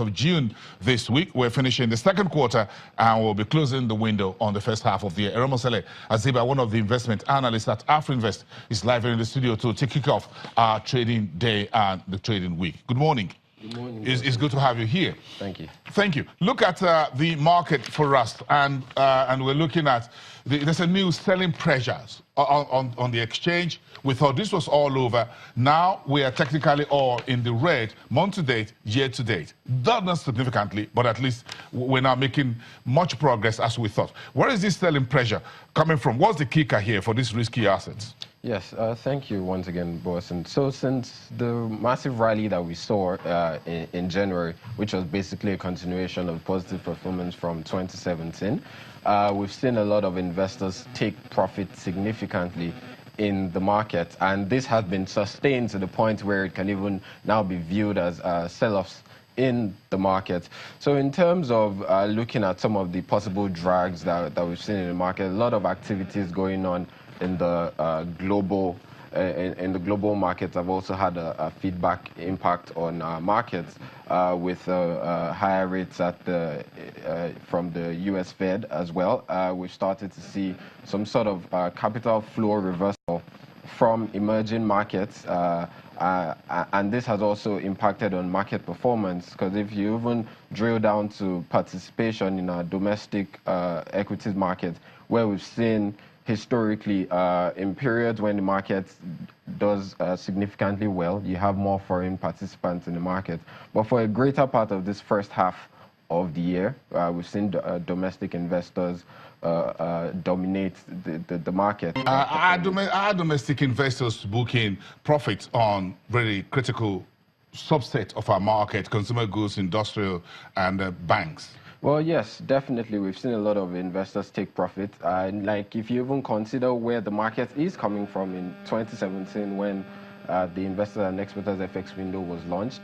of June this week. We're finishing the second quarter and we'll be closing the window on the first half of the year. Eronmosele Aziba, one of the investment analysts at Afrinvest, is live here in the studio to kick off our trading day and the trading week. Good morning. Good morning. It's good to have you here. Thank you. Thank you. Look at the market for us, and we're looking at there's a new selling pressures on the exchange. We thought this was all over. Now we are technically all in the red, month to date, year to date. Not significantly, but at least we're now making much progress as we thought. Where is this selling pressure coming from? What's the kicker here for these risky assets? Yes, thank you once again, boss. And so since the massive rally that we saw in January, which was basically a continuation of positive performance from 2017, we've seen a lot of investors take profit significantly in the market. And this has been sustained to the point where it can even now be viewed as sell-offs in the market. So in terms of looking at some of the possible drags that we've seen in the market, a lot of activities going on in the global markets have also had a feedback impact on markets with higher rates at from the U.S. Fed as well. We've started to see some sort of capital flow reversal from emerging markets, and this has also impacted on market performance, because if you even drill down to participation in our domestic equities market, where we've seen historically, in periods when the market does significantly well, you have more foreign participants in the market. But for a greater part of this first half of the year, we've seen domestic investors dominate the market. Are domestic investors booking profits on very critical subset of our market, consumer goods, industrial, and banks? Well, yes, definitely. We've seen a lot of investors take profit. Like, if you even consider where the market is coming from in 2017, when the Investors and Exporters FX window was launched,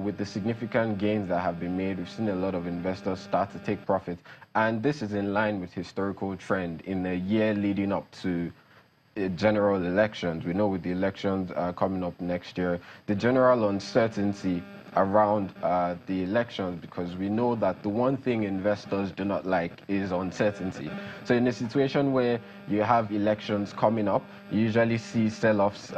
with the significant gains that have been made, we've seen a lot of investors start to take profit. And this is in line with historical trend in the year leading up to general elections. We know with the elections coming up next year, the general uncertainty around the elections, because we know that the one thing investors do not like is uncertainty. So in a situation where you have elections coming up, you usually see sell-offs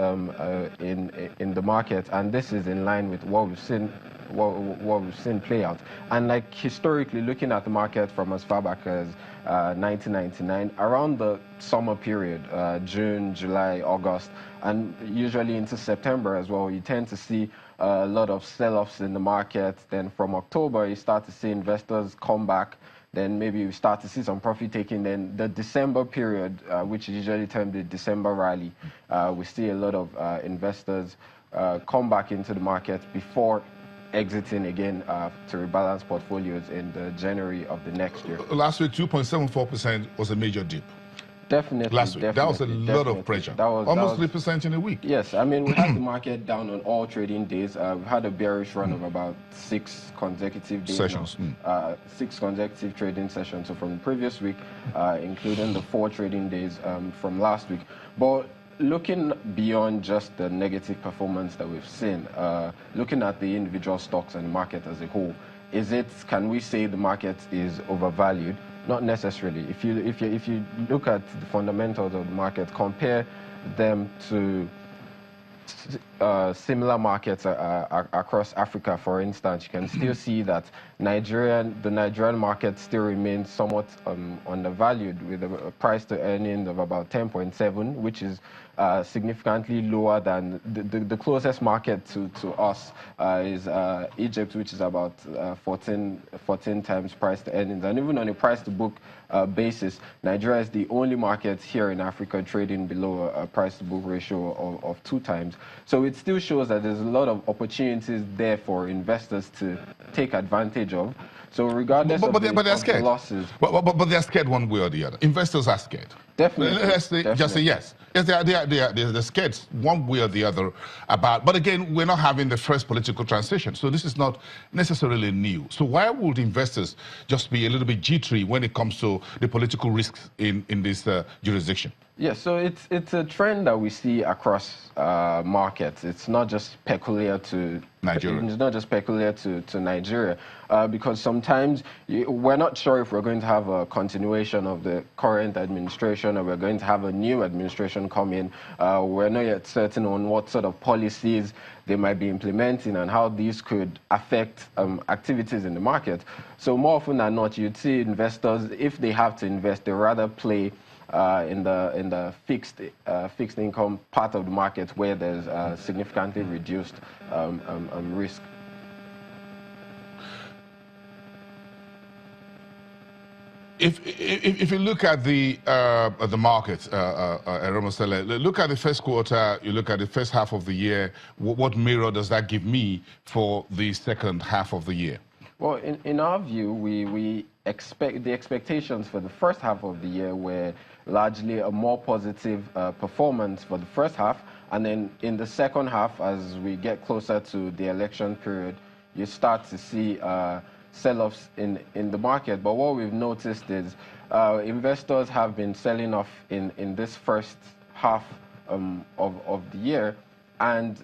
in the market, and this is in line with what we've seen play out. And like historically, looking at the market from as far back as 1999, around the summer period, June, July, August, and usually into September as well, you tend to see a lot of sell-offs in the market. Then from October, you start to see investors come back. Then maybe you start to see some profit taking. Then the December period, which is usually termed the December rally, we see a lot of investors come back into the market before exiting again to rebalance portfolios in the January of the next year. Last week, 2.74% was a major dip. Definitely. Last week, that was a lot of pressure. Almost 3% in a week. Yes, I mean, we had the market down on all trading days. We've had a bearish run of about 6 consecutive days sessions. 6 consecutive trading sessions. So from the previous week, including the 4 trading days from last week. But looking beyond just the negative performance that we've seen, looking at the individual stocks and the market as a whole, can we say the market is overvalued? Not necessarily. If you look at the fundamentals of the market, compare them to similar markets across Africa, for instance, you can still see that the Nigerian market still remains somewhat undervalued, with a price to earnings of about 10.7, which is significantly lower than the closest market to us is Egypt, which is about 14 times price to earnings. And even on a price to book basis, Nigeria is the only market here in Africa trading below a price to book ratio of 2 times. So it still shows that there's a lot of opportunities there for investors to take advantage of. So regardless of the losses... But they're scared one way or the other. Investors are scared. Definitely. Just say yes. Yes, they're scared one way or the other about... But again, we're not having the first political transition, so this is not necessarily new. So why would investors just be a little bit jittery when it comes to the political risks in this jurisdiction? Yeah, so it's a trend that we see across markets. It's not just peculiar to Nigeria. It's not just peculiar to Nigeria, because sometimes we're not sure if we're going to have a continuation of the current administration or we're going to have a new administration come in. We're not yet certain on what sort of policies they might be implementing and how these could affect activities in the market. So more often than not, you'd see investors, if they have to invest, they rather play in the fixed income part of the market where there's significantly reduced risk. If you look at the market, Eronmosele, look at the first quarter, you look at the first half of the year, what mirror does that give me for the second half of the year? Well, in our view, we expect the expectations for the first half of the year were largely a more positive performance for the first half, and then in the second half, as we get closer to the election period, you start to see sell-offs in the market. But what we've noticed is investors have been selling off in this first half of the year, and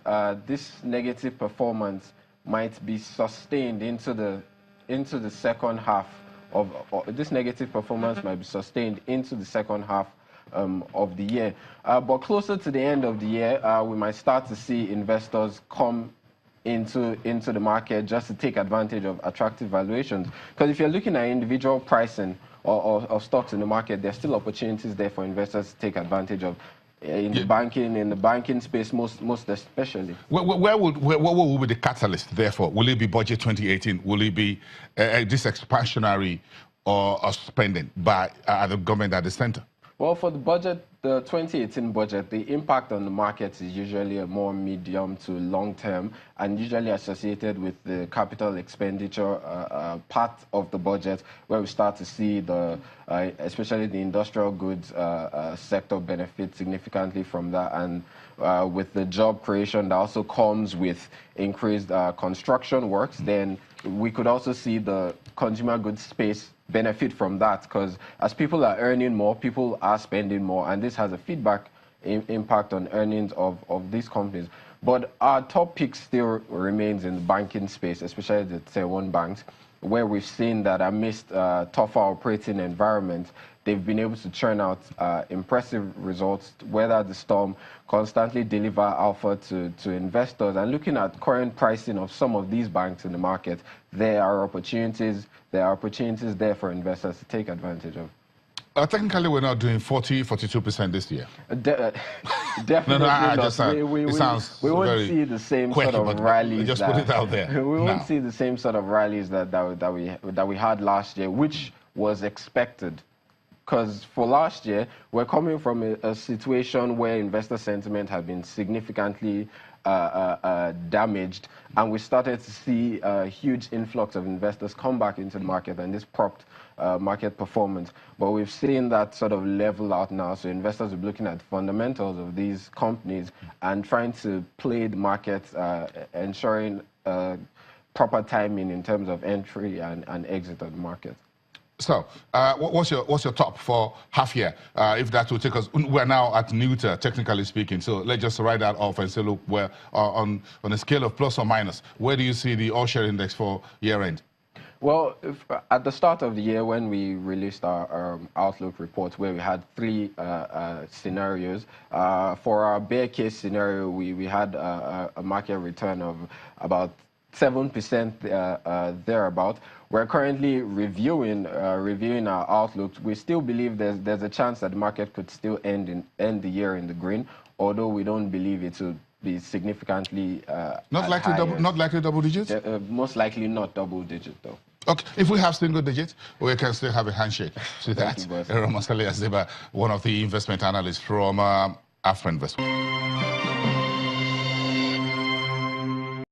this negative performance might be sustained into the second half of this negative performance might be sustained into the second half of the year. But closer to the end of the year, we might start to see investors come into the market just to take advantage of attractive valuations. Because if you're looking at individual pricing of stocks in the market, there's still opportunities there for investors to take advantage of. In the banking space, most especially. What will be the catalyst, therefore? Will it be budget 2018? Will it be this expansionary or spending by the government at the center? Well, for the budget, the 2018 budget, the impact on the markets is usually a more medium to long term and usually associated with the capital expenditure part of the budget, where we start to see especially the industrial goods sector benefit significantly from that, and with the job creation that also comes with increased construction works, then we could also see the consumer goods space benefit from that, because as people are earning more, people are spending more, and this has a feedback impact on earnings of these companies. But our top pick still remains in the banking space, especially the Tier 1 banks, where we've seen that amidst tougher operating environments, they've been able to churn out impressive results, weather the storm, constantly deliver alpha to investors. And looking at current pricing of some of these banks in the market, there are opportunities there for investors to take advantage of. Technically, we're not doing 42% this year. Definitely not. We won't see the same quirky, sort of rallies. Just put it out there. We won't see the same sort of rallies that we had last year, which was expected. Because for last year, we're coming from a situation where investor sentiment had been significantly damaged, and we started to see a huge influx of investors come back into the market, and this propped market performance. But we've seen that sort of level out now, so investors are looking at fundamentals of these companies and trying to play the market, ensuring proper timing in terms of entry and exit of the market. So, what's your top for half year? If that will take us, we're now at neuter, technically speaking. So let's just write that off and say, look, we're on a scale of plus or minus. Where do you see the all-share index for year end? Well, at the start of the year, when we released our outlook report, where we had three scenarios, for our bear case scenario, we had a market return of about 7% thereabout. We're currently reviewing our outlook. We still believe there's a chance that the market could still end the year in the green, although we don't believe it will be significantly not likely double digits. Most likely not double digit though. Okay, if we have single digits, we can still have a handshake to that. Eronmosele Aziba, one of the investment analysts from Afrinvest.